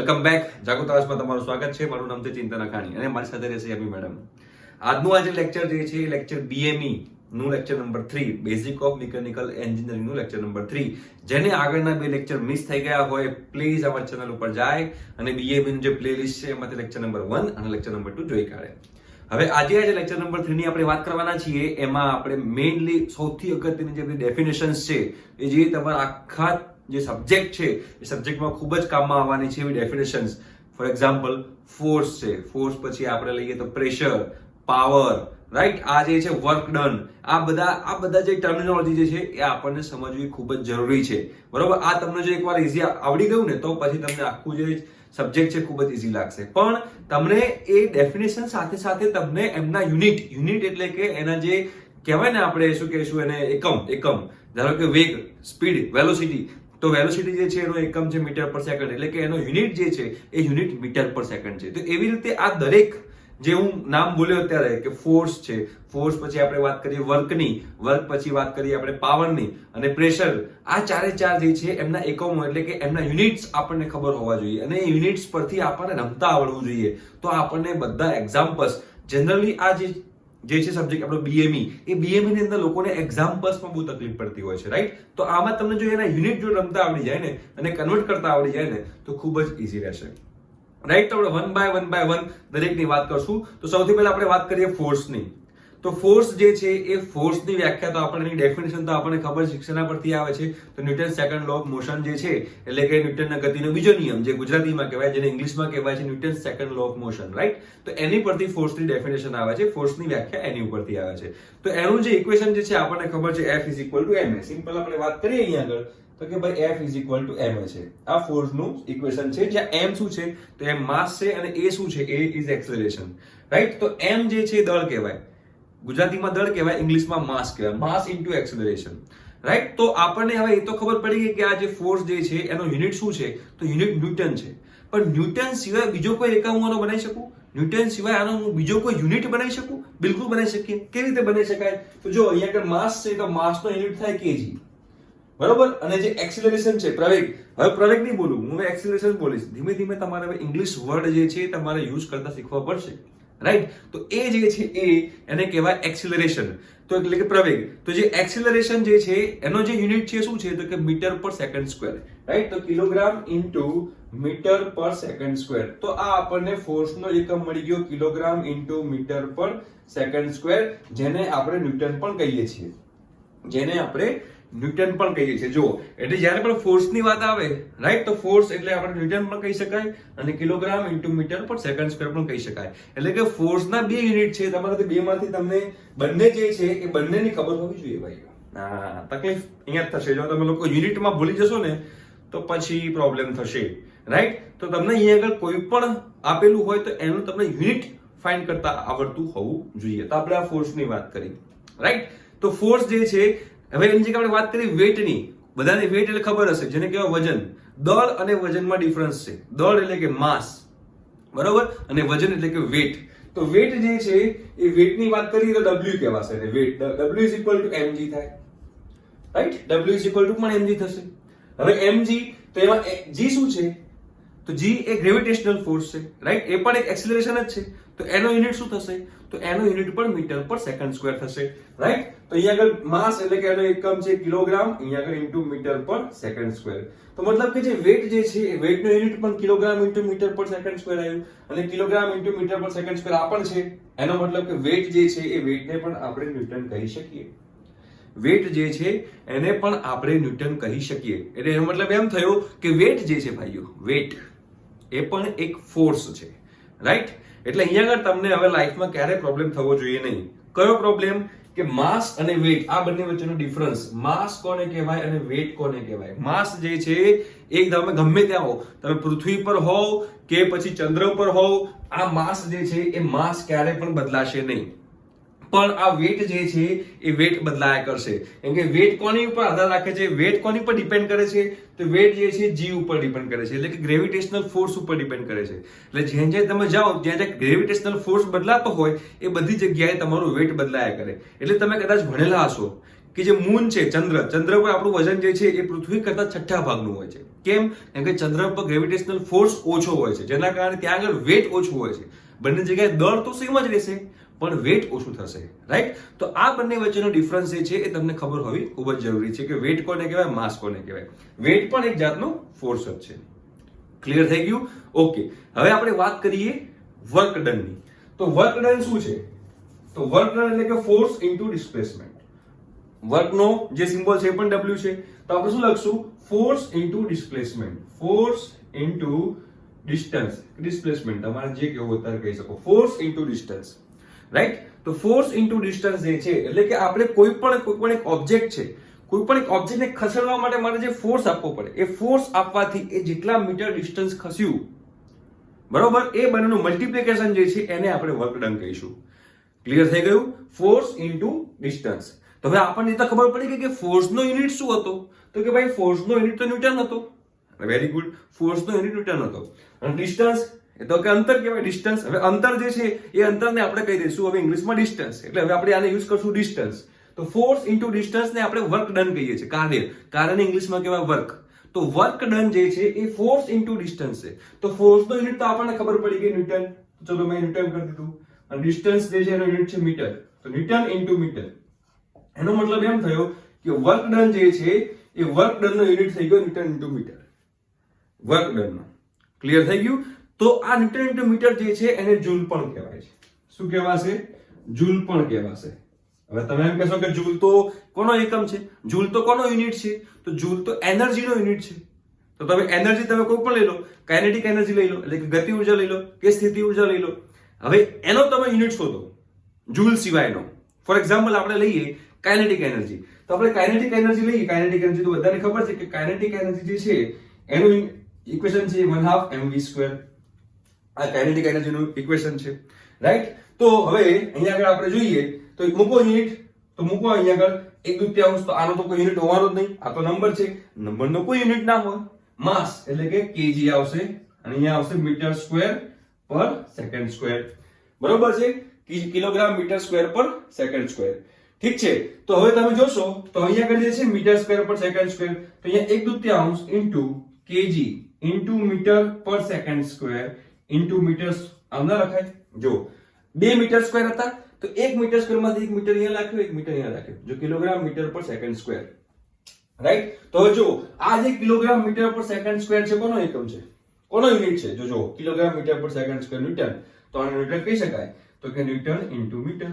Welcome back જાગૃત આવાસમાં તમારું સ્વાગત છે. મારું નામ છે ચિંતન અખાણી અને મારી સાથે રહેશે અભી મેડમ. આજનું આ જે લેક્ચર જે છે એ લેક્ચર BME નું lecture number 3 basic of mechanical engineering નું લેક્ચર નંબર 3. જેને આગળના બે લેક્ચર મિસ થઈ ગયા હોય પ્લીઝ અમારી ચેનલ ઉપર જાય અને BME નું જે પ્લેલિસ્ટ છે એમાંથી લેક્ચર નંબર 1 અને લેક્ચર નંબર 2 જોઈ કાઢે. હવે આજે જે લેક્ચર નંબર 3 ની આપણે વાત કરવાના છીએ એમાં આપણે મેઇનલી સૌથી અગત્યની જે બધી ડેફિનેશન્સ છે એ જે તમારા આખા જે સબ્જેક્ટ છે એ સબ્જેક્ટમાં ખૂબ જ કામમાં આવવાની છે એવી ડેફિનેશન્સ. ફોર એક્ઝામ્પલ ફોર્સ છે, ફોર્સ પછી આપણે લઈએ તો પ્રેશર, પાવર, રાઈટ, આ જે છે વર્ક ડન, આ બધા જે ટર્મિનોલોજી જે છે એ આપણને સમજવી ખૂબ જ જરૂરી છે. બરોબર, આ તમને જો એકવાર ઈઝી આવડી ગયું ને તો પછી તમને આખું જે સબ્જેક્ટ છે ખૂબ જ ઈઝી લાગશે. પણ તમને એ ડેફિનેશન સાથે સાથે તમને એમના યુનિટ એટલે કે એના જે કહેવાય ને આપણે શું કહેશું એને એકમ ધારો કે વેગ, સ્પીડ, વેલોસિટી, તો વેલોસિટી જે છે એનો એકમ છે મીટર પર સેકન્ડ, એટલે કે એનો યુનિટ જે છે એ યુનિટ મીટર પર સેકન્ડ છે. તો એવી રીતે આ દરેક જે હું નામ બોલ્યો અત્યારે કે ફોર્સ છે, ફોર્સ પછી આપણે વાત કરીએ વર્કની, વર્ક પછી વાત કરીએ આપણે પાવરની અને પ્રેશર, આ ચારે ચાર જે છે એમના એકમો એટલે કે એમના યુનિટ્સ આપણને ખબર હોવા જોઈએ અને એ યુનિટ્સ પરથી આપણને રમતા આવડવું જોઈએ. તો આપણને બધા એક્ઝામ્પલ્સ જનરલી આ જે છે સબ્જેક્ટ આપણો BME, એ BME ની અંદર લોકોને એક્ઝામ્પલ્સમાં બહુ તકલીફ પડતી હોય છે, રાઈટ. તો આમાં તમને જો એના યુનિટ જો રમતા આવડી જાય ને અને કન્વર્ટ કરતા આવડી જાય ને તો ખૂબ જ ઈઝી રહેશે, રાઈટ. તો આપણે વન બાય વન દરેકની વાત કરશું. તો સૌથી પહેલા આપણે વાત કરીએ ફોર્સની. તો ફોર્સ જે છે એ ફોર્સની વ્યાખ્યા તો આપણને ડેફિનેશન તો આપણને ખબર શિક્ષણના પરથી આવે છે. તો Newton second law of motion જે છે એટલે કે ન્યૂટનના ગતિનો બીજો નિયમ જે ગુજરાતીમાં કહેવાય, જેને ઇંગ્લિશમાં કહેવાય છે Newton second law of motion, right. તો એની પરથી ફોર્સની ડેફિનેશન આવે છે, ફોર્સની વ્યાખ્યા એની ઉપરથી આવે છે. તો એનું જે ઇક્વેશન જે છે આપણને ખબર છે F = ma. સિમ્પલ આપણે વાત કરીએ અહીંયા આગળ તો કે ભાઈ F = ma છે. આ ફોર્સનું ઇક્વેશન છે જ્યાં m શું છે તો m માસ છે અને a શું છે, a ઇઝ એક્સેલરેશન, રાઈટ. તો m જે છે દળ કહેવાય, ગુજરાતીમાં દળ કહેવાય, ઇંગ્લિશમાં માસ કહેવાય, માસ ઇન્ટુ એક્સેલરેશન, રાઈટ. તો આપણને હવે એ તો ખબર પડી ગઈ કે આ જે ફોર્સ જે છે એનો યુનિટ શું છે તો યુનિટ ન્યૂટન છે. પણ ન્યૂટન સિવાય બીજો કોઈ એકમ હું આનો બનાવી શકું? ન્યૂટન સિવાય આનો હું બીજો કોઈ યુનિટ બનાવી શકું? બિલકુલ બનાવી શકીએ. કેવી રીતે બનાવી શકાય? તો જો અહીંયા આગળ માસ છે તો માસનો યુનિટ થાય kg, બરોબર. અને જે એક્સિલરેશન છે પ્રવેગ, હવે પ્રવેગ નહીં બોલું હું, એક્સિલરેશન બોલીશ. ધીમે ધીમે તમારે હવે ઇંગ્લિશ વર્ડ જે છે તમારે યુઝ કરતા શીખવા પડશે, રાઈટ. તો એ જે છે એને કહેવાય એક્સિલરેશન, તો એટલે કે પ્રવેગ. તો જે એક્સિલરેશન જે છે એનો જે યુનિટ છે શું છે તો કે metre per second square, right. તો kilogram into metre per second square. તો આ આપણને ફોર્સનો એકમ મળી ગયો kilogram into metre per second square, જેને આપણે ન્યૂટન પણ કહીએ છીએ, જો એટલે જ્યારે પણ ફોર્સની વાત આવે, રાઈટ, તો ફોર્સ એટલે આપણે ન્યૂટન પણ કહી શકાય અને kilogram into metre per second square પણ કહી શકાય. એટલે કે ફોર્સના બે યુનિટ છે, તમારે બે માંથી તમને બંને જે છે એ બંનેની ખબર હોવી જોઈએ ભાઈ. હા, તકલીફ અહીંયા જ થશે જો તમે લોકો યુનિટમાં ભૂલી જશો ને તો પછી પ્રોબ્લેમ થશે, રાઈટ. તો તમને અહીંયા આગળ કોઈ પણ આપેલું હોય તો એનું તમને યુનિટ ફાઇન્ડ કરતા આવડતું હોવું જોઈએ. તો આપણે આ ફોર્સની વાત કરી, રાઈટ. તો ફોર્સ જે છે, હવે એની જગ્યાએ આપણે વાત કરીએ વેટની. બધાને વેટ એટલે ખબર હશે, જેને કહેવાય વજન. દળ અને વજનમાં ડિફરન્સ છે. દળ એટલે કે માસ, બરોબર, અને વજન એટલે કે વેટ. તો વેટ જે છે એ વેટની વાત કરીએ તો W કહેવાશે, અને વેટ W = mg થાય, રાઈટ. W = પણ mg થશે. હવે mg તો એમાં g શું છે તો g એ ગ્રેવિટેશનલ ફોર્સ છે, રાઈટ. એ પણ એક એક્સિલરેશન જ છે. તો એનો યુનિટ શું થશે તો એનો યુનિટ પણ મીટર પર સેકન્ડ સ્ક્વેર થશે, રાઈટ. તો અહીંયા આગળ માસ એટલે કે એનો એકમ છે કિલોગ્રામ, અહીંયા આગળ into metre per second square. તો મતલબ કે જે વેટ જે છે એ વેટનો યુનિટ પણ kilogram into metre per second square આવ્યું અને kilogram into metre per second square આ પણ છે. એનો મતલબ કે વેટ જે છે એ વેટને પણ આપણે ન્યૂટન કહી શકીએ. વેટ જે છે એને પણ આપણે ન્યૂટન કહી શકીએ. એટલે એનો મતલબ એમ થયો કે વેટ જે છે ભાઈઓ, વેટ એ પણ એક ફોર્સ છે, રાઈટ. એટલે અહીંયા આગળ તમને હવે લાઈફમાં ક્યારે પ્રોબ્લેમ થવો જોઈએ નહીં. કયો પ્રોબ્લેમ? કે માસ અને વેટ આ બંને વચ્ચેનો ડિફરન્સ. માસ કોને કહેવાય અને વેટ કોને કહેવાય? માસ જે છે એ તમે ગમે ત્યાં હો, તમે પૃથ્વી પર હોવ કે પછી ચંદ્ર પર હોવ, આ માસ જે છે એ માસ ક્યારે પણ બદલાશે નહીં. પણ આ વેટ જે છે એ વેટ બદલાયા કરશે. કેમ કે વેટ કોની ઉપર આધાર રાખે છે? વેટ કોની પર ડિપેન્ડ કરે છે? તો વેટ જે છે g ઉપર ડિપેન્ડ કરે છે, એટલે કે ગ્રેવિટેશનલ ફોર્સ ઉપર ડિપેન્ડ કરે છે. એટલે જ્યાં જ્યાં તમે જાઓ જ્યાં ગ્રેવિટેશનલ ફોર્સ બદલાતો હોય એ બધી જગ્યાએ તમારું વેટ બદલાયા કરે. એટલે તમે કદાચ ભણેલા હશો કે જે મૂન છે, ચંદ્ર પર આપણું વજન જે છે એ પૃથ્વી કરતા 6 ભાગનું હોય છે. કેમ? કેમ કે ચંદ્ર પર ગ્રેવિટેશનલ ફોર્સ ઓછો હોય છે, જેના કારણે ત્યાં આગળ વેટ ઓછું હોય છે. બંને જગ્યાએ દળ તો સેમ જ રહેશે, પણ વેટ ઓછું થશે, રાઈટ? તો આ બંને વચ્ચેનો ડિફરન્સ જે છે એ તમને ખબર હોવી ખૂબ જ જરૂરી છે કે વેટ કોને કહેવાય, માસ કોને કહેવાય. વેટ પણ એક જાતનો ફોર્સ જ છે. ક્લિયર થઈ ગયું? ઓકે, હવે આપણે વાત કરીએ વર્ક ડનની. તો વર્ક ડન શું છે? તો વર્ક ડન એટલે કે ફોર્સ ઇન્ટુ ડિસ્પ્લેસમેન્ટ. વર્કનો જે સિમ્બોલ છે એ પણ W છે, તો આપણે શું લખશું? Force into displacement. Force into distance, displacement તમારે જે કહેવું અત્યારે કહી શકો. Force into distance, right? તો ફોર્સ ઇન્ટુ ડિસ્ટન્સ જે છે એટલે કે આપણે કોઈ પણ એક ઓબ્જેક્ટ છે, કોઈ પણ એક ઓબ્જેક્ટને ખસેડવા માટે મારે જે ફોર્સ આપવો પડે, એ ફોર્સ આપવાથી એ જેટલા મીટર ડિસ્ટન્સ ખસ્યું, બરોબર, એ બંનેનું મલ્ટિપ્લિકેશન જે છે એને આપણે વર્ક ડન કહીશું. ક્લિયર થઈ ગયું? Force into distance. તો હવે આપણને તો ખબર પડી ગઈ કે ફોર્સનો યુનિટ શું હતો? તો કે ભાઈ ફોર્સનો યુનિટ તો ન્યૂટન હતો. વેરી ગુડ, ફોર્સનો યુનિટ ન્યૂટન હતો. અને ડિસ્ટન્સ એ તો કે અંતર કહેવાય, ડિસ્ટન્સ. હવે અંતર જે છે એ અંતરને આપણે કહી દઈશું હવે ઇંગ્લિશમાં ડિસ્ટન્સ. એટલે હવે આપણે આને યુઝ કરશું ડિસ્ટન્સ. તો ફોર્સ ઇન્ટુ ડિસ્ટન્સ ને આપણે વર્ક ડન કહીએ છીએ. કાર્યને ઇંગ્લિશમાં કહેવાય વર્ક. તો વર્ક ડન જે છે એ ફોર્સ ઇન્ટુ ડિસ્ટન્સ છે. તો ફોર્સનો યુનિટ તો આપણને ખબર પડી ગઈ ન્યૂટન. ચલો મેં ન્યૂટન કરી દીધું. અને ડિસ્ટન્સ જે છે એનો યુનિટ છે મીટર. તો ન્યૂટન ઇન્ટુ મીટર. એનો મતલબ એમ થયો કે વર્ક ડન જે છે એ વર્ક ડન નો યુનિટ થઈ ગયો newton into metre. Work done નો. ક્લિયર થઈ ગયું? તો આ ન્યૂટન ઇન્ટુ મીટર જે છે એને જૂલ પણ કહેવાય છે. શું કહેવાશે? જૂલ પણ કહેવાશે. હવે તમે એમ કહેશો કે જૂલ તો કોનો એકમ છે? જૂલ તો કોનો યુનિટ છે? તો જૂલ તો એનર્જીનો યુનિટ છે. તો તમે એનર્જી તમે કોઈ પણ લઈ લો, કાઇનેટિક એનર્જી લઈ લો, એટલે કે ગતિ ઉર્જા લઈ લો કે સ્થિતિ ઉર્જા લઈ લો. હવે એનો તમે યુનિટ શોધો જૂલ સિવાયનો. ફોર એક્ઝામ્પલ આપણે લઈએ કાઇનેટિક એનર્જી. તો આપણે કાઇનેટિક એનર્જી લઈએ. કાઇનેટિક એનર્જી તો બધાને ખબર છે કે કાઇનેટિક એનર્જી જે છે એનું ઇક્વેશન છે 1/2 mv². આ કાઇનેટિક એનર્જીનું ઇક્વેશન છે, રાઈટ? તો હવે અહીંયા આગળ આપણે જોઈએ તો મૂકો યુનિટ. તો મૂકો અહીંયા આગળ 1/2. તો આનો તો કોઈ યુનિટ હોવાનો જ નહીં. આ તો નંબર છે, નંબરનો કોઈ યુનિટ ના હોય. માસ એટલે કે kg આવશે અને અહીંયા આવશે મીટર સ્ક્વેર પર સેકન્ડ સ્ક્વેર. બરોબર છે? કિલોગ્રામ મીટર સ્ક્વેર પર સેકન્ડ સ્ક્વેર. ઠીક છે? તો હવે તમે જોશો તો અહીંયા આગળ જે છે મીટર સ્ક્વેર પર સેકન્ડ સ્ક્વેર, તો અહીંયા 1/2 into kg into metre per second square into metre આમ ના લખાય. જો 2 મીટર સ્ક્વેર હતા તો 1 મીટર સ્ક્વેર માંથી 1 મીટર અહીંયા લખ્યો, 1 મીટર અહીંયા લખ્યો. જો kilogram metre per second square, right? તો હવે જો આ જે kilogram metre per second square છે કોનો એકમ છે, કોનો યુનિટ છે? જો kilogram metre per second square newton. તો આને ન્યૂટન કહી શકાય. તો કે ન્યૂટન ઇન્ટુ મીટર.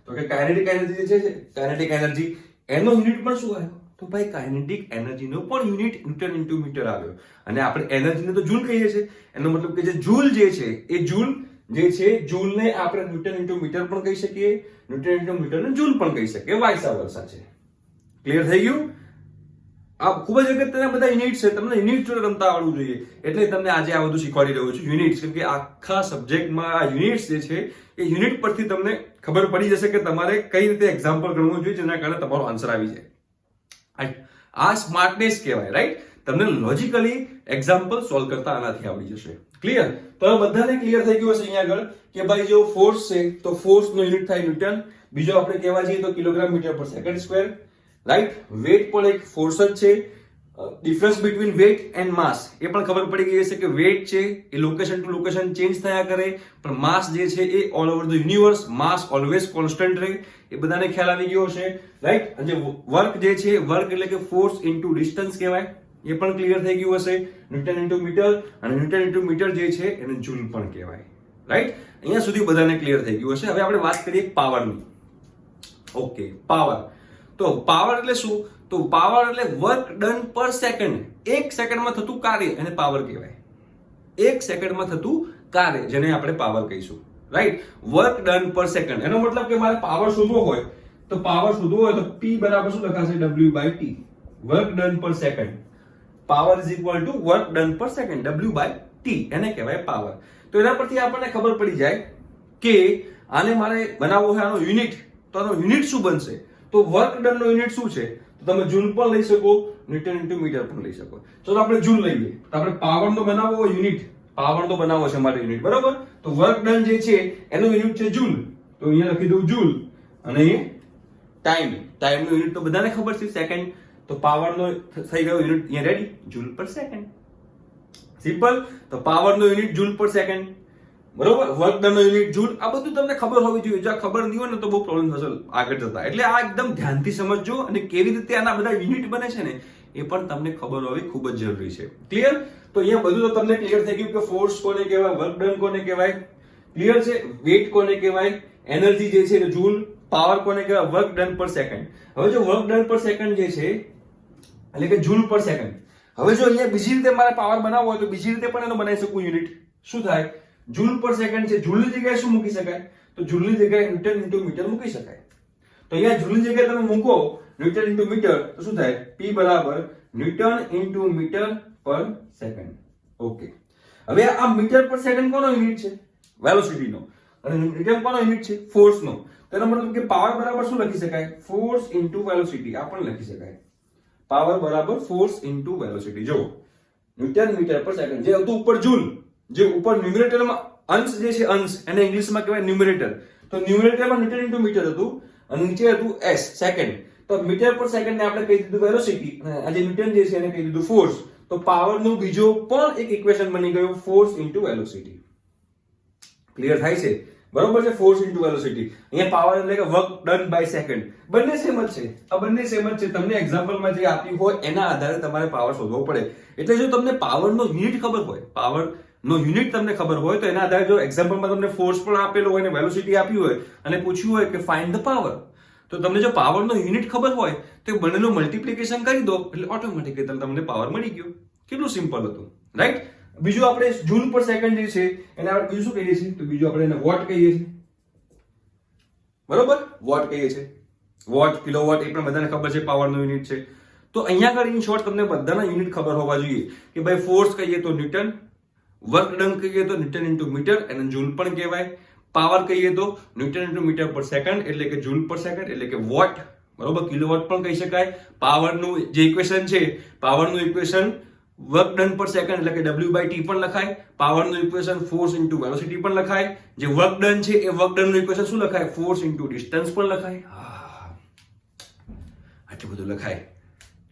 તો કે કાઇનેટિક એનર્જી જે છે, કાઇનેટિક એનર્જી એનો યુનિટ પણ શું આવ્યો? તો ભાઈ કાઇનેટિક એનર્જીનો પણ યુનિટ ન્યૂટન ઇન્ટુ મીટર આવ્યો. અને આપણે એનર્જીને તો જૂલ કહીએ છીએ. એનો મતલબ કે જે જૂલ જે છે એ જૂલ જે છે જૂલને આપણે ન્યૂટન ઇન્ટુ મીટર પણ કહી શકીએ, ન્યૂટન ઇન્ટુ મીટરને જૂલ પણ કહી શકીએ. વાઇસ વર્સા છે. ક્લિયર થઈ ગયું? આ ખૂબ જ અગત્યના બધા યુનિટ છે. તમને યુનિટ જોડે રમતા આવડવું જોઈએ. એટલે તમને આજે આ બધું શીખવાડી રહ્યો છું, યુનિટ્સ. કેમ કે આખા સબ્જેક્ટમાં આ યુનિટ્સ જે છે એ યુનિટ પરથી તમને ખબર પડી જશે કે તમારે કઈ રીતે એક્ઝામ્પલ ગણવું જોઈએ જેના કારણે તમારો આન્સર આવી જાય. આ સ્માર્ટનેસ કહેવાય, રાઈટ? તમને લોજિકલી એક્ઝામ્પલ સોલ્વ કરતા આનાથી આવડી જશે. ક્લિયર? તો બધાને ક્લિયર થઈ ગયું હશે અહીંયા આગળ કે ભાઈ જો ફોર્સ છે તો ફોર્સ નો યુનિટ થાય ન્યૂટન. બીજો આપણે કહેવા જઈએ તો kilogram metre per second square, right? Weight પણ એક ફોર્સ જ છે. Difference between weight and mass એ પણ ખબર પડી ગઈ હશે કે વેટ છે એ લોકેશન ટુ લોકેશન ચેન્જ થયા કરે, પણ માસ જે છે એ all over the universe, mass always constant રહે. એ બધાને ખ્યાલ આવી ગયો હશે, રાઈટ? અને વર્ક જે છે વર્ક એટલે કે ફોર્સ ઇન્ટુ ડિસ્ટન્સ કહેવાય. એ પણ ક્લિયર થઈ ગયું હશે. ન્યૂટન ઇન્ટુ મીટર અને ન્યૂટન ઇન્ટુ મીટર જે છે એને જૂલ પણ કહેવાય, રાઈટ? અહીંયા સુધી બધાને ક્લિયર થઈ ગયું હશે. હવે આપણે વાત કરીએ પાવરની. Okay, power. તો પાવર એટલે શું? તો પાવર એટલે વર્ક ડન પર સેકન્ડ. 1 સેકન્ડમાં થતું કાર્ય એને પાવર કહેવાય. 1 સેકન્ડમાં થતું કાર્ય જેને આપણે પાવર કહીશું, રાઈટ? વર્ક ડન પર સેકન્ડ. એનો મતલબ કે મારે પાવર શોધવો હોય તો P બરાબર શું લખાશે? W/T. વર્ક ડન પર second. Power is equal to work done પર સેકન્ડ, W/T. એને કહેવાય પાવર. તો એના પરથી આપણને ખબર પડી જાય કે આને મારે બનાવવો હોય આનો યુનિટ, તો આનો યુનિટ શું બનશે? તો વર્ક ડન નો યુનિટ શું છે? તો તમે જૂલ પણ લઈ શકો, ન્યૂટન ઇન્ટુ મીટર પણ લઈ શકો. ચલો આપણે જૂલ લઈએ. તો આપણે પાવર નો બનાવવો હોય યુનિટ, પાવર નો બનાવવો છે માટે યુનિટ, બરોબર? તો વર્ક ડન જે છે એનું યુનિટ છે જૂલ. તો અહીંયા લખી દઉં જૂલ અને ટાઈમનો યુનિટ તો બધાને ખબર છે સેકન્ડ, તો પાવરનો થઈ ગયો યુનિટ અહીંયા ready, joule per second. Simple. તો પાવરનો યુનિટ જૂલ પર સેકન્ડ, બરોબર. વર્ક ડનનો યુનિટ જૂલ. આ બધું તમને ખબર હોવી જોઈએ. જો આ ખબર નહીં હોય ને તો બહુ પ્રોબ્લેમ થશે આગળ જતા. એટલે આ એકદમ ધ્યાનથી સમજજો, અને કેવી રીતે આના બધા યુનિટ બને છે ને એ પણ તમને ખબર હોવી ખૂબ જ જરૂરી છે. ક્લિયર? તો અહીંયા બધું તો તમને ક્લિયર થઈ ગયું કે ફોર્સ કોને કહેવાય, વર્ક ડન કોને કહેવાય, ક્લિયર છે, વેટ કોને કહેવાય, એનર્જી જે છે જૂલ, પાવર કોને કહેવાય, વર્ક ડન પર સેકન્ડ. હવે જો વર્ક ડન પર સેકન્ડ જે છે એટલે કે જૂલ પર સેકન્ડ. હવે જો અહીંયા બીજી રીતે મારે પાવર બનાવવો હોય તો બીજી રીતે પણ એનો બનાવી શકું યુનિટ. શું થાય? જૂલ પર સેકન્ડ છે, જૂલની જગ્યાએ શું મૂકી શકાય? તો જૂલની જગ્યાએ ન્યૂટન ઇન્ટુ મીટર મૂકી શકાય. તો અહીંયા જૂલની જગ્યાએ તમે મૂકો ન્યૂટન ઇન્ટુ મીટર તો શું થાય? P બરાબર newton into metre per second. Okay. હવે આ મીટર પર સેકન્ડ કોનો યુનિટ છે? વેલોસિટીનો. અને ન્યૂટન કોનો યુનિટ છે? ફોર્સનો. તેનો મતલબ કે પાવર બરાબર શું લખી શકાય? Force into velocity. આ પણ લખી શકાય. પાવર બરાબર ફોર્સ ઇન્ટુ વેલોસિટી. જો ન્યૂટન મીટર પર સેકન્ડ જે હતું ઉપર જૂલ, જે ઉપર ન્યુમરેટરમાં અંશ જે છે અંશ, એને ઇંગ્લિશમાં કહેવાય ન્યુમરેટર. તો ન્યુમરેટરમાં ન્યૂટન ઇન્ટુ મીટર હતું અને નીચે હતું s સેકન્ડ. તો મીટર પર સેકન્ડ ને આપણે કહી દીધું વેલોસિટી, અને આ જે ન્યૂટન જે છે એને કહી દીધું ફોર્સ. તો પાવરનું બીજો પણ એક ઇક્વેશન બની ગયું ફોર્સ ઇન્ટુ વેલોસિટી. ક્લિયર થાય છે? બરોબર છે. Force into velocity. અહીંયા પાવર એટલે કે વર્ક ડન બાય સેકન્ડ. બંને સેમ જ છે. આ બંને સેમ જ છે. તમને એક્ઝામ્પલમાં જે આપ્યું હોય એના આધારે તમારે પાવર શોધવો પડે. એટલે જો તમને પાવરનો યુનિટ ખબર હોય, પાવરનો યુનિટ તમને ખબર હોય તો એના આધારે જો એક્ઝામ્પલમાં તમને ફોર્સ પણ આપેલો હોય અને વેલોસિટી આપી હોય અને પૂછ્યું હોય કે ફાઇન્ડ ધ પાવર, તો તમને જો પાવરનો યુનિટ ખબર હોય તો બંનેનું મલ્ટિપ્લિકેશન કરી દો એટલે ઓટોમેટિકલી તમને પાવર મળી ગયો. કેટલું સિમ્પલ હતું, રાઈટ? બીજું આપણે જૂલ પર સેકન્ડ જે છે એને આપણે બીજું શું કહીએ છીએ? તો બીજું આપણે એને વોટ કહીએ છીએ. બરોબર? વોટ કહીએ છીએ. વોટ, કિલોવોટ એ પણ બધાને ખબર છે પાવરનો યુનિટ છે. તો અહીંયા આગળ ઇન શોર્ટ તમને બધાના યુનિટ ખબર હોવા જોઈએ કે ભાઈ ફોર્સ કહીએ તો ન્યૂટન, વર્ક ડન કહીએ તો ન્યૂટન ઇન્ટુ મીટર, એને જૂલ પણ કહેવાય. પાવર કહીએ તો newton into metre per second એટલે કે જૂલ પર સેકન્ડ એટલે કે વોટ. બરોબર? કિલોવોટ પણ કહી શકાય. પાવરનું જે ઇક્વેશન છે, પાવરનું ઇક્વેશન વર્ક ડન પર સેકન્ડ એટલે કે W/T પણ લખાય. પાવરનું ઇક્વેશન ફોર્સ ઇન્ટુ વેલોસિટી પણ લખાય. જે વર્ક ડન છે એ વર્ક ડન નું ઇક્વેશન શું લખાય? ફોર્સ ઇન્ટુ ડિસ્ટન્સ પણ લખાય. આટલું બધું લખાય.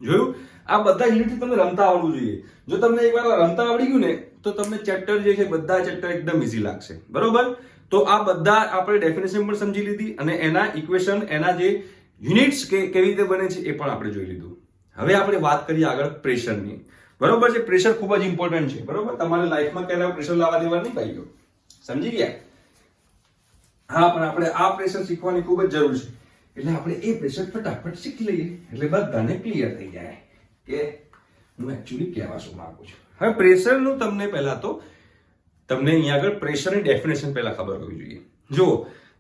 જોયું? આ બધા યુનિટ તમને રમતા આવડવું જોઈએ. જો તમને એકવાર રમતા આવડી ગયું ને તો તમને ચેપ્ટર જે છે બધા ચેપ્ટર એકદમ ઈઝી લાગશે. બરોબર? તો આ બધા આપણે ડેફિનેશન પણ સમજી લીધી અને એના ઇક્વેશન, એના જે યુનિટ્સ કેવી રીતે બને છે એ પણ આપણે જોઈ લીધું. હવે આપણે વાત કરીએ આગળ પ્રેશરની. બરોબર છે? પ્રેશર ખૂબ જ ઇમ્પોર્ટન્ટ છે. બરોબર? તમારે લાઈફમાં ક્યારે પ્રેશર લાવવા દેવા નહીં ભાઈઓ. સમજી ગયા? હા, પણ આપણે આ પ્રેશર શીખવાની ખૂબ જ જરૂર છે. એટલે આપણે એ પ્રેશર ફટાફટ શીખી લઈએ એટલે બધાને ક્લિયર થઈ જાય કે હું એકચ્યુઅલી કહેવા શું માંગુ છું. હવે પ્રેશરનું તમને પહેલા તો તમને અહીંયા આગળ પ્રેશરની ડેફિનેશન પહેલા ખબર હોવી જોઈએ. જો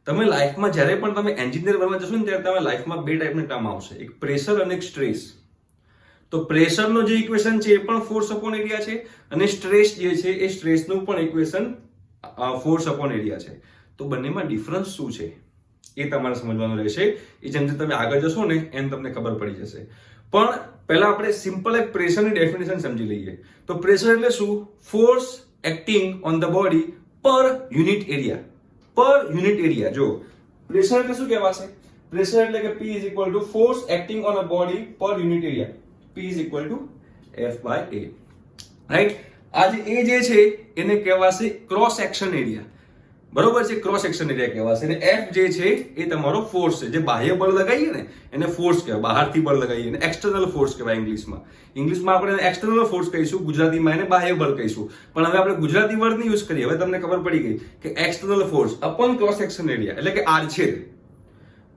તમે લાઈફમાં જ્યારે પણ તમે એન્જિનિયર બનવા જશો ને ત્યારે તમે લાઈફમાં બે ટાઈપના ટર્મ આવશે, એક પ્રેશર અને એક સ્ટ્રેસ. તો પ્રેશરનો જે ઇક્વેશન છે એ પણ ફોર્સ અપોન એરિયા છે અને સ્ટ્રેસ જે છે એ સ્ટ્રેસનું પણ ઇક્વેશન ફોર્સ અપોન એરિયા છે. તો બંનેમાં ડિફરન્સ શું છે એ તમારે સમજવાનું રહેશે. એ જેમ જેમ તમે આગળ જશો ને એમ તમને ખબર પડી જશે. પણ પહેલા આપણે સિમ્પલ એક પ્રેશરની ડેફિનેશન સમજી લઈએ. તો પ્રેશર એટલે શું? Force acting on the body પર યુનિટ એરિયા. પર યુનિટ એરિયા. જો પ્રેશર એટલે શું કહેવાશે? પ્રેશર એટલે કે P is equal to force acting on a body per unit area. P is equal to F/A. Right? આ જે છે એને કહેવાશે ક્રોસ સેક્શન એરિયા. બરોબર છે? ક્રોસ સેક્શન એરિયા કહેવાશે. અને F જે છે એ તમારો ફોર્સ છે. જે બાહ્ય બળ લગાવીએ ને એને ફોર્સ કહેવાય. બહારથી બળ લગાવીએ એને એક્સટર્નલ ફોર્સ કહેવાય ઇંગ્લિશમાં. ઇંગ્લિશમાં આપણે એક્સટર્નલ ફોર્સ કહીશું, ગુજરાતીમાં એને બાહ્ય બળ કહીશું. પણ હવે આપણે ગુજરાતી વર્ડ યુઝ કરીએ. હવે તમને ખબર પડી ગઈ કે external force upon cross section area એટલે કે આડછેદ.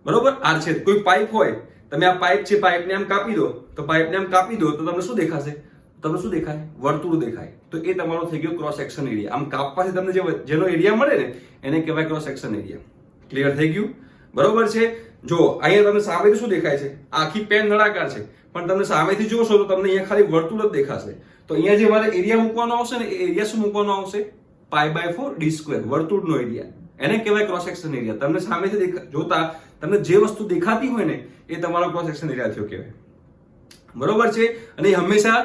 બરોબર? આડછેદ. કોઈ પાઇપ હોય, તમે આ પાઇપ છે, પાઇપને આમ કાપી દો, તો પાઇપને આમ કાપી દો તો તમને શું દેખાશે? તમને શું દેખાય? વર્તુળ દેખાય. તો એ તમારો થઈ ગયો ક્રોસ સેક્શન એરિયા. આમ કાપવાથી તમને જેનો એરિયા મળે ને એને કહેવાય ક્રોસ સેક્શન એરિયા. ક્લિયર થઈ ગયું? બરોબર છે? જો અહીંયા તમને સામેથી શું દેખાય છે? આખી પેન નળાકાર છે, પણ તમે સામેથી જોશો તો તમને અહીંયા ખાલી વર્તુળ જ દેખાશે. તો અહીંયા જે મારે એરિયા મૂકવાનો આવશે ને એ એરિયા શું મૂકવાનો આવશે? π/4 d², વર્તુળનો એરિયા. એને કહેવાય ક્રોસ સેક્શન એરિયા. તમને સામેથી જોતા તમને જે વસ્તુ દેખાતી હોય ને એ તમારો ક્રોસ સેક્શન એરિયા થયો કહેવાય. બરોબર છે? અને હંમેશા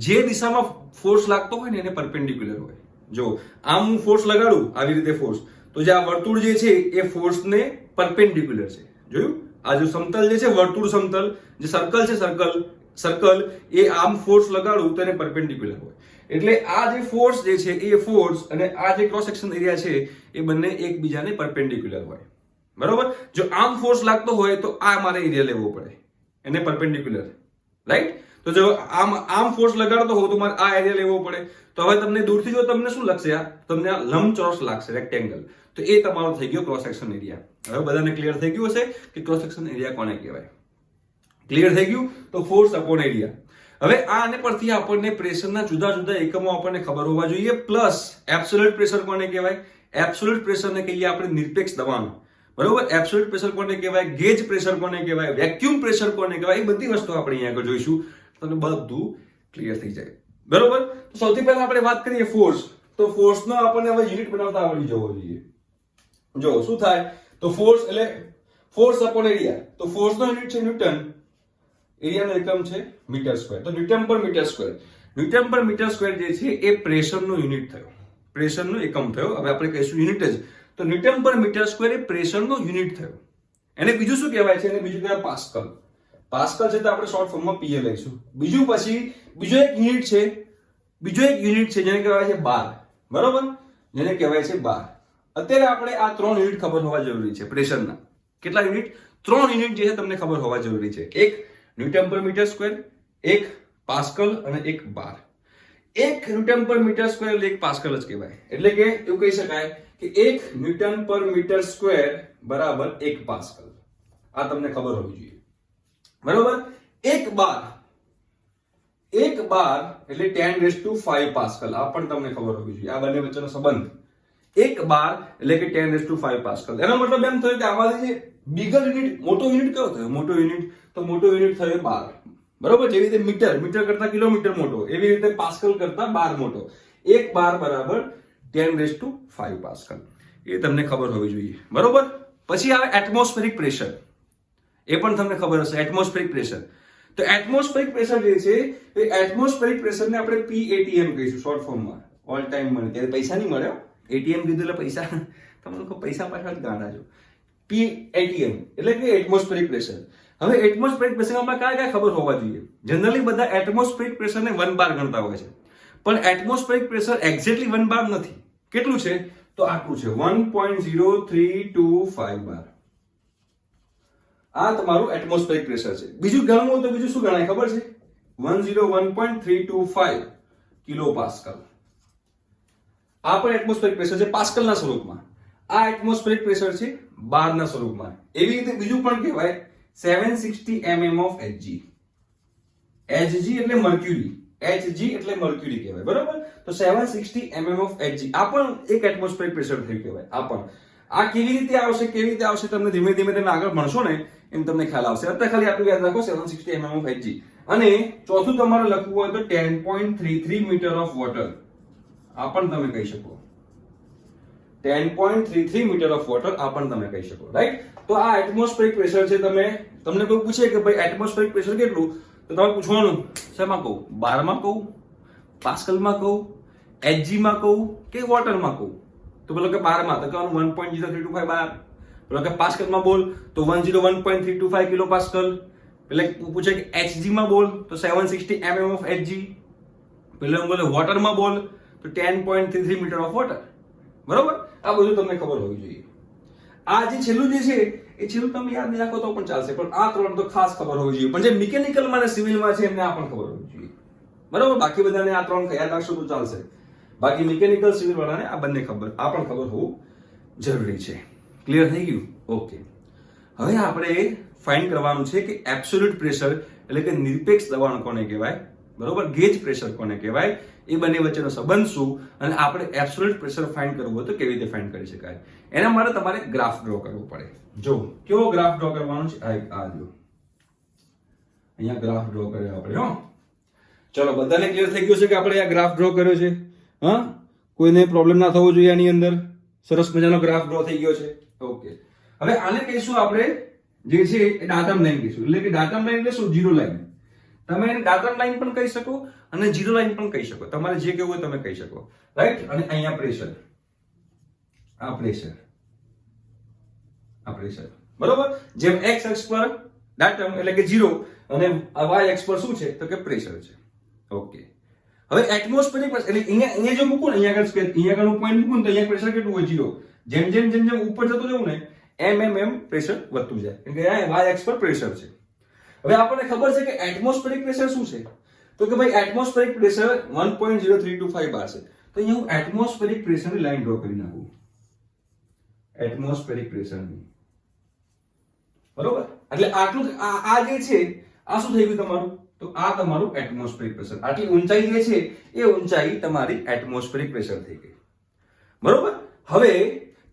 જે દિશામાં ફોર્સ લાગતો હોય ને એને પરપેન્ડિક્યુલર હોય. જો આમ હું ફોર્સ લગાડું આવી રીતે ફોર્સ, તો જે આ વર્તુળ જે છે એ ફોર્સને પરપેન્ડિક્યુલર છે. જોયું? આ જો સમતલ જે છે વર્તુળ સમતલ, જે સર્કલ છે સર્કલ એ આમ ફોર્સ લગાડું તો એને પરપેન્ડિક્યુલર હોય. એટલે આ જે ફોર્સ જે છે એ ફોર્સ અને આ જે ક્રોસ સેક્શન એરિયા છે એ બંને એકબીજાને પરપેન્ડિક્યુલર હોય. બરોબર? જો આમ ફોર્સ લાગતો હોય તો આ મારે એરિયા લેવો પડે, એને પરપેન્ડિક્યુલર, રાઈટ? તો જો આમ ફોર્સ લગાડતો હોવ તો મારે આ એરિયા લેવો પડે. તો હવે તમને દૂરથી જો તમને શું લાગશે, આ તમને આ લંબચોરસ લાગશે, રેક્ટેંગલ. તો એ તમારો થઈ ગયો ક્રોસ સેક્શન એરિયા. હવે બધાને ક્લિયર થઈ ગયું હશે કે ક્રોસ સેક્શન એરિયા કોને કહેવાય? ક્લિયર થઈ ગયું? તો ફોર્સ અપોન એરિયા. હવે આને પરથી આપણને પ્રેશરના જુદા જુદા એકમો આપણને ખબર હોવા જોઈએ. પ્લસ એબ્સોલ્યુટ પ્રેશર કોને કહેવાય? એબ્સોલ્યુટ પ્રેશરને કહીએ આપણે નિરપેક્ષ દબાણ. બરોબર? એબ્સોલ્યુટ પ્રેશર કોને કહેવાય? ગેજ પ્રેશર કોને કહેવાય? વેક્યુમ પ્રેશર કોને કહેવાય? એ બધી વસ્તુ આપણે અહીંયા આગળ જોઈશું. તમને બધું ક્લિયર થઈ જાય. બરોબર? તો સૌથી પહેલા આપણે વાત કરીએ ફોર્સ. તો ફોર્સનો આપણને હવે યુનિટ બનાવતા આવડી જવો જોઈએ. જો શું થાય, તો ફોર્સ એટલે ફોર્સ અપોન એરિયા. તો ફોર્સનો યુનિટ છે ન્યૂટન, એરિયાનો એકમ છે મીટર સ્ક્વેર. તો ન્યૂટન પર મીટર સ્ક્વેર. ન્યૂટન પર મીટર સ્ક્વેર જે છે એ પ્રેશરનો યુનિટ થયો, પ્રેશરનો એકમ થયો. હવે આપણે કહીશું યુનિટ જ. તો ન્યૂટન પર મીટર સ્ક્વેર એ પ્રેશરનો યુનિટ થયો. એને બીજું શું કહેવાય છે? એને બીજું કહેવાય પાસ્કલ. પાસ્કલ છે તો આપણે શોર્ટ ફોર્મમાં પીએ લઈશું. બીજું બીજો એક યુનિટ છે જેને કહેવાય છે બાર. બરોબર? જેને કહેવાય છે બાર. અત્યારે આપણે આ 3 યુનિટ ખબર હોવા જરૂરી છે પ્રેશરના. કેટલા યુનિટ? 3 યુનિટ જે છે તમને ખબર હોવા જરૂરી છે. એક ન્યૂટન પર મીટર સ્ક્વેર, એક પાસ્કલ અને એક બાર. એક ન્યૂટન પર મીટર સ્ક્વેર એટલે એક પાસ્કલ જ કહેવાય. એટલે કે એવું કહી શકાય કે એક ન્યૂટન પર મીટર સ્ક્વેર બરાબર 1 પાસ્કલ. આ તમને ખબર હોવી જોઈએ. બરોબર? એક બાર એટલે 10⁵ પાસ્કલ. આ પણ તમને ખબર હોવી જોઈએ. આ બંને વચ્ચેનો સંબંધ. એક બાર એટલે કે 10⁵ પાસ્કલ. એનો મતલબ એમ થયો કે આમાંથી જે બિગર યુનિટ, મોટો યુનિટ કયો થયો? મોટો યુનિટ થયો બાર. બરોબર? જેવી રીતે મીટર કરતા કિલોમીટર મોટો, એવી રીતે પાસ્કલ કરતા બાર મોટો. એક બાર બરાબર 10⁵ પાસ્કલ. એ તમને ખબર હોવી જોઈએ. બરોબર? પછી આવે એટમોસ્ફેરિક પ્રેશર. એ પણ તમને ખબર હશે, એટમોસ્ફેરિક પ્રેશર. તો એટમોસ્ફેરિક પ્રેશર જે છે એ એટમોસ્ફેરિક પ્રેશરને આપણે PATM કહીશું શોર્ટ ફોર્મમાં. ઓલ ટાઈમ મળે ત્યારે પૈસા નહીં મળે. ATM કીધું એટલે પૈસા, તમે લોકો પૈસા પાછળ ગાંડા છો. PATM એટલે કે એટમોસ્ફેરિક પ્રેશર. હવે એટમોસ્ફેરિક પ્રેશરમાં કયા ખબર હોવા જોઈએ? જનરલી બધા એટમોસ્ફેરિક પ્રેશરને 1 બાર ગણતા હોય છે, પણ એટમોસ્ફેરિક પ્રેશર એક્ઝેક્ટલી 1 બાર નથી. કેટલું છે? તો આટલું છે, 1.0325 બાર. આ તમારું એટમોસ્ફેરિક પ્રેશર છે. બીજું ગણવું હોય તો બીજું શું ગણાય ખબર છે? 101.325 કિલો પાસ્કલ. આ પણ એટમોસ્ફેરિક પ્રેશર છે પાસ્કલના સ્વરૂપમાં. આ એટમોસ્ફેરિક પ્રેશર છે બારના સ્વરૂપમાં. એવી રીતે બીજું પણ કહેવાય 760 mm of Hg. Hg એટલે મર્ક્યુરી. Hg એટલે મર્ક્યુરી કહેવાય. બરોબર? તો 760 mm of Hg આ પણ એક એટમોસ્ફેરિક પ્રેશર થયું કહેવાય. આ કેવી રીતે આવશે તમને ધીમે ધીમે તમે આગળ ભણશો ને એમ તમને ખ્યાલ આવશે. અત્યારે ખાલી આટલું યાદ રાખો, 760 mm of Hg. અને ચોથું તમારે લખવું હોય તો 10.33 મીટર ઓફ વોટર. આ પણ તમે કહી શકો. 10.33 મીટર ઓફ વોટર આ પણ તમે કહી શકો. રાઈટ? તો આ એટમોસ્ફેરિક પ્રેશર છે. તમને કોઈ પૂછે કે ભાઈ એટમોસ્ફેરિક પ્રેશર કેટલું, તો તમારે પૂછવાનું શેમાં કહું? બારમાં કહું, પાસ્કલમાં કહું, Hg માં કહું કે વોટરમાં કહું? તો પેલો કે બારમાં તો કહેવાનું 1.0325 બાર. પેલો કે પાસ્કલમાં બોલ તો 101.325 કિલો પાસ્કલ. એટલે પૂછે કે Hg માં બોલ તો 760 mm of Hg. પેલો એમ બોલે વોટરમાં બોલ તો 10.33 મીટર ઓફ વોટર. બરોબર? આ બધું તમને ખબર હોવી જોઈએ. આ જે છેલ્લું જે છે એ છેલ્લું તમે યાદ નહીં રાખો તો પણ ચાલશે, પણ આ 3 તો ખાસ ખબર હોવી જોઈએ. પણ જે મિકેનિકલમાં અને સિવિલમાં છે એમને આ પણ ખબર હોવી જોઈએ. બરોબર? બાકી બધાને આ 3 યાદ રાખશો તો ચાલશે. બાકી મિકેનિકલ સિવિલ વાળાને આ બંને ખબર, આ પણ ખબર હોવું જરૂરી છે. ક્લિયર થઈ ગયું? ઓકે. હવે આપણે ફાઇન્ડ કરવાનું છે કે એબ્સોલ્યુટ પ્રેશર એટલે કે નિરપેક્ષ દબાણ કોને કહેવાય, બરોબર, ગેજ પ્રેશર કોને કહેવાય, એ બંને વચ્ચેનો સંબંધ શું, અને આપણે એબ્સોલ્યુટ પ્રેશર ફાઇન્ડ કરવું હોય તો કેવી રીતે ફાઇન્ડ કરી શકાય. એના માટે તમારે ગ્રાફ ડ્રો કરવો પડે. જો કેવો ગ્રાફ ડ્રો કરવાનો છે, આ જો અહીંયા ગ્રાફ ડ્રો કર્યો આપણે. હો, ચલો બધાને ક્લિયર થઈ ગયું છે કે આપણે આ ગ્રાફ ડ્રો કર્યો છે? હા, કોઈને પ્રોબ્લેમ ના થવો જોઈએ આની અંદર. સરસ મજાનો ગ્રાફ ડ્રો થઈ ગયો છે. ઓકે, હવે આને કહીશું આપણે જે છે એ ડાટમ લાઈન કહીશું. એટલે કે ડાટમ લાઈન એટલે શું? Zero line. તમે એને ડાટમ લાઈન પણ કહી શકો અને ઝીરો લાઈન પણ કહી શકો. તમારે જે કહેવું હોય તમે કહી શકો. રાઈટ? અને અહીંયા પ્રેશર, આ પ્રેશર, આ પ્રેશર. બરોબર. જેમ x અક્ષ પર દાટમ એટલે કે 0 અને y અક્ષ પર શું છે તો કે પ્રેશર છે. ઓકે. હવે એટમોસ્ફેરિક પ્રેશર એટલે અહીંયા જો મૂકું ને અહીંયા આગળ પોઈન્ટ મૂકું તો અહીંયા પ્રેશર કેટલું હોય 0. જેમ જેમ ઉપર જતું જવું ને એમ પ્રેશર વધતું જાય કેમ કે આ y અક્ષ પર પ્રેશર છે. હવે આપણને ખબર છે કે એટમોસ્ફેરિક પ્રેશર શું છે તો કે ભાઈ એટમોસ્ફેરિક પ્રેશર 1.0325 બાર છે. તો અહીંયા હું એટમોસ્ફેરિક પ્રેશરની લાઈન ડ્રો કરી નાખું. એટમોસ્ફેરિક પ્રેશરની બરોબર એટલે આટલું આ જે છે આ શું થઈ ગયું તમારું તો આ તમારું એટમોસ્ફેરિક પ્રેશર. આટલી ઊંચાઈ જે છે એ ઊંચાઈ તમારી એટમોસ્ફેરિક પ્રેશર થઈ ગઈ. બરોબર. હવે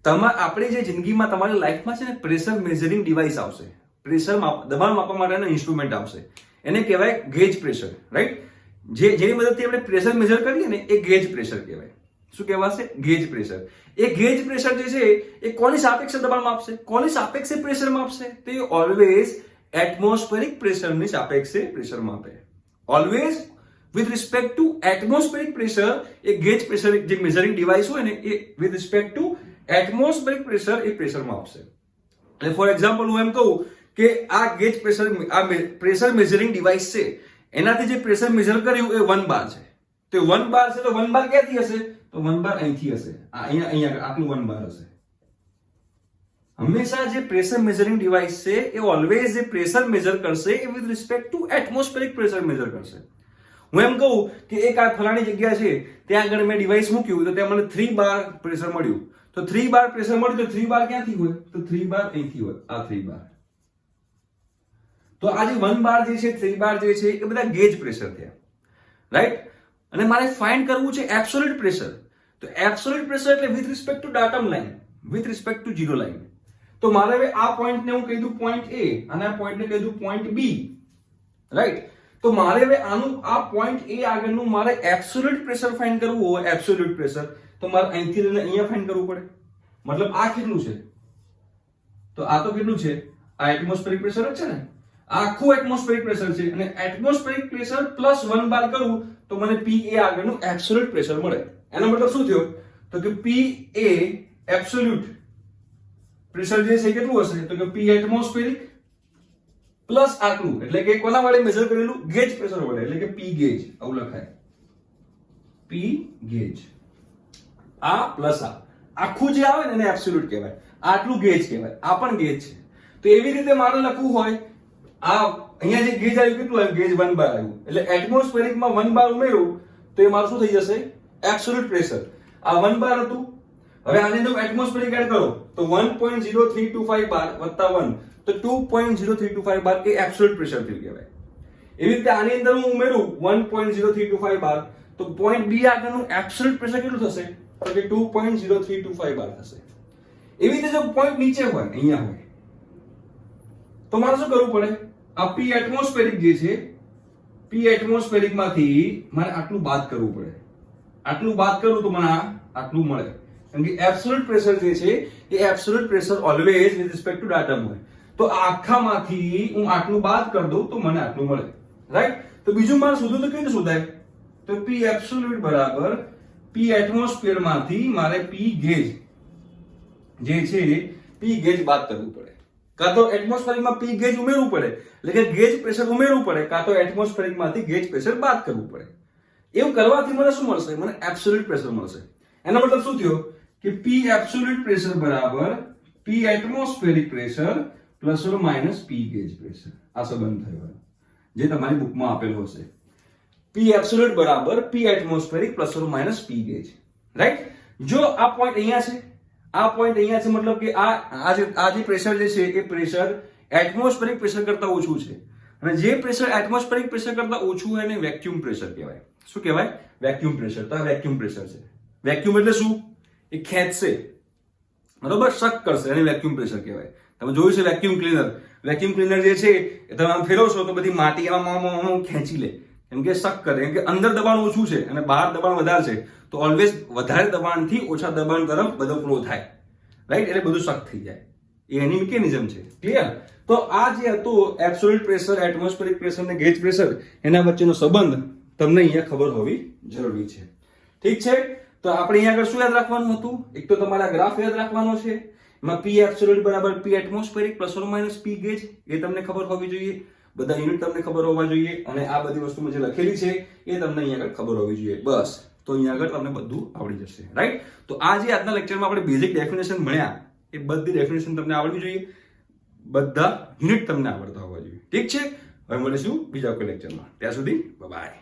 આપણી જે જિંદગીમાં તમારી લાઈફમાં છે ને પ્રેશર મેઝરિંગ ડિવાઇસ આવશે. પ્રેશર દબાણ માપવા માટેનો ઇન્સ્ટ્રુમેન્ટ આવશે. એને કહેવાય ગેજ પ્રેશર. રાઈટ. જેની મદદથી આપણે પ્રેશર મેઝર કરીએ ને એ ગેજ પ્રેશર કહેવાય. શું કહેવાશે ગેજ પ્રેશર. એ ગેજ પ્રેશર જે છે એ કોની સાપેક્ષે દબાણ માપશે કોની સાપેક્ષે પ્રેશર માપશે તો એ ઓલવેઝ એટમોસ્ફેરિક પ્રેશરની સાપેક્ષે પ્રેશર માપે. Always with respect to atmospheric pressure એ ગેજ પ્રેશર જે મેઝરિંગ ડિવાઇસ હોય ને એ with respect to atmospheric pressure એ પ્રેશર માપશે. એટલે ફોર એક્ઝામ્પલ હું એમ કહું કે આ ગેજ પ્રેશર આ પ્રેશર મેઝરિંગ ડિવાઇસ છે એનાથી જે પ્રેશર મેઝર કર્યું એ 1 બાર છે. તો 1 બાર છે તો 1 બાર ક્યાંથી હશે તો 1 બાર અહીંથી હશે. અહીંયા આટલું 1 બાર હશે. હંમેશા જે પ્રેશર મેઝરિંગ ડિવાઇસ છે એ ઓલવેઝ જે પ્રેશર મેઝર કરશે એ with respect to atmospheric pressure measure કરશે. હું એમ કહું કે એક આ ફલાણી જગ્યા છે ત્યાં આગળ મેં ડિવાઇસ મૂક્યું તો ત્યાં મને 3 બાર પ્રેશર મળ્યું. તો 3 બાર પ્રેશર મળ્યું તો 3 બાર ક્યાંથી હોય તો 3 બાર અહીંથી હોય. આ 3 બાર. તો આ જે 1 બાર જે છે 3 બાર જે છે એ બધા ગેજ પ્રેશર થયા. રાઈટ. અને મારે ફાઇન્ડ કરવું છે એબ્સોલ્યુટ પ્રેશર. તો એબ્સોલ્યુટ પ્રેશર એટલે with respect to datum line with respect to zero line. તો મારે હવે આ પોઈન્ટને હું કહી દઉં પોઈન્ટ A અને આ પોઈન્ટને કહી દઉં પોઈન્ટ B. રાઈટ. તો મારે હવે આનું આ પોઈન્ટ A આગળનું મારે એબ્સોલ્યુટ પ્રેશર ફાઇન્ડ કરવું હોય એબ્સોલ્યુટ પ્રેશર તો મારે અહીંથી લઈને અહીંયા ફાઇન્ડ કરવું પડે. મતલબ આ કેટલું છે તો આ તો કેટલું છે આ એટમોસ્ફેરિક પ્રેશર જ છે ને. આખું એટમોસ્ફેરિક પ્રેશર છે અને એટમોસ્ફેરિક પ્રેશર પ્લસ 1 બાર કરું તો મને PA આગળનું એબ્સોલ્યુટ પ્રેશર મળે. એનો મતલબ શું થયો તો કે PA એબ્સોલ્યુટ પ્રેશર જે છે કેટલું હશે તો કે P એટમોસ્ફેરિક પ્લસ આટલું એટલે કે કોના વડે મેઝર કરેલું ગેજ પ્રેશર વડે એટલે કે P ગેજ આવું લખાય. P ગેજ આ પ્લસ આ આખું જે આવે ને એને એબ્સોલ્યુટ કહેવાય. આટલું ગેજ કહેવાય. આ પણ ગેજ છે. તો એવી રીતે મારે લખવું હોય આ અહીંયા જે ગેજ આવ્યું કેટલું આવ્યું ગેજ 1 બાર આવ્યું એટલે એટમોસ્ફેરિક માં 1 બાર ઉમેરું તો એ મારું શું થઈ જશે એબ્સોલ્યુટ પ્રેશર. આ 1 બાર હતું. હવે આની અંદર એટમોસ્ફેરિક એડ કરો તો 1.0325 બાર વત્તા 1 તો 2.0325 બાર એ એબ્સોલ્યુટ પ્રેશર થયું કહેવાય. એવી રીતે આની અંદર હું ઉમેરું 1.0325 બાર તો પોઈન્ટ B આગળનું એબ્સોલ્યુટ પ્રેશર કેટલું થશે તો કે 2.0325 બાર થશે. એવી રીતે જો પોઈન્ટ નીચે હોય અહીંયા હોય તો મારે શું કરવું પડે આ P એટમોસ્ફેરિક જે છે P એટમોસ્ફેરિક માંથી મારે આટલું બાદ કરવું પડે. આટલું બાદ કરું તો મને આટલું મળે. કેમ કે એબ્સોલ્યુટ પ્રેશર જે છે એ absolute pressure always with respect to datum હોય. તો આખામાંથી હું આટલું બાદ કરી દઉં તો મને આટલું મળે. રાઈટ. તો બીજું મારે શોધવું તો કેવી રીતે શોધાય તો P એબ્સોલ્યુટ બરાબર P એટમોસ્ફિયર માંથી મારે P ગેજ જે છે P ગેજ બાદ કરવું પડે. કાં તો એટમોસ્ફેરિકમાં P ગેજ ઉમેરવું પડે એટલે કે ગેજ પ્રેશર ઉમેરવું પડે કાં તો એટમોસ્ફેરિકમાંથી ગેજ પ્રેશર બાદ કરવું પડે. એવું કરવાથી મને શું મળશે મને એબ્સોલ્યુટ પ્રેશર મળશે. એનો મતલબ શું થયો કે P એબ્સોલ્યુટ પ્રેશર બરાબર P atmospheric pressure plus or minus P gauge pressure. આ સંબંધ થયો જે તમારી બુકમાં આપેલો હશે. P એબ્સોલ્યુટ બરાબર P atmospheric plus or minus P gauge. Right. જો આ પોઈન્ટ અહીંયા છે આ પોઈન્ટ અહીંયા છે મતલબ કે આ જે પ્રેશર જે છે એ પ્રેશર એટમોસ્ફેરિક પ્રેશર કરતા ઓછું છે અને જે પ્રેશર એટમોસ્ફેરિક પ્રેશર કરતા ઓછું હોય એને વેક્યુમ પ્રેશર કહેવાય. શું કહેવાય વેક્યુમ પ્રેશર. તો આ વેક્યુમ પ્રેશર છે. વેક્યુમ એટલે શું એ ખેંચશે બરોબર શક કરશે એને વેક્યુમ પ્રેશર કહેવાય. તમે જોયું છે વેક્યુમ ક્લીનર. વેક્યુમ ક્લીનર જે છે એ તમે આમ ફેરવશો તો બધી માટી આમ ખેંચી લે કેમ કે શક કરે કેમ કે અંદર દબાણ ઓછું છે અને બહાર દબાણ વધારે છે તો ઓલવેઝ વધારે દબાણથી ઓછા દબાણ તરફ બધો ફ્લો થાય. રાઈટ. એટલે બધું શક થઈ જાય. એ એની મિકેનિઝમ છે. ક્લિયર. તો આ જે હતું એબ્સોલ્યુટ પ્રેશર એટમોસ્ફેરિક પ્રેશર અને ગેજ પ્રેશર એના વચ્ચેનો સંબંધ તમને અહીંયા ખબર હોવી જરૂરી છે. ઠીક છે. તો આપણે અહીંયા આગળ શું યાદ રાખવાનું હતું એક તો તમારા ગ્રાફ યાદ રાખવાનો છે માં પી એબ્સોલ્યુટ બરાબર P atmospheric plus or minus P gauge એ તમને ખબર હોવી જોઈએ, બધા યુનિટ તમને ખબર હોવા જોઈએ, અને આ બધી વસ્તુમાં જે લખેલી છે એ તમને અહીંયા આગળ ખબર હોવી જોઈએ. બસ, તો અહીંયા આગળ તમને બધું આવડી જશે. રાઈટ? તો આ જે આજના લેક્ચરમાં આપણે બેઝિક ડેફિનેશન ભણ્યા એ બધી ડેફિનેશન તમને આવડવી જોઈએ, બધા યુનિટ તમને આવડતા હોવા જોઈએ. ઠીક છે? હવે મળીશું બીજા કોઈ લેક્ચરમાં. ત્યાં સુધી બાય.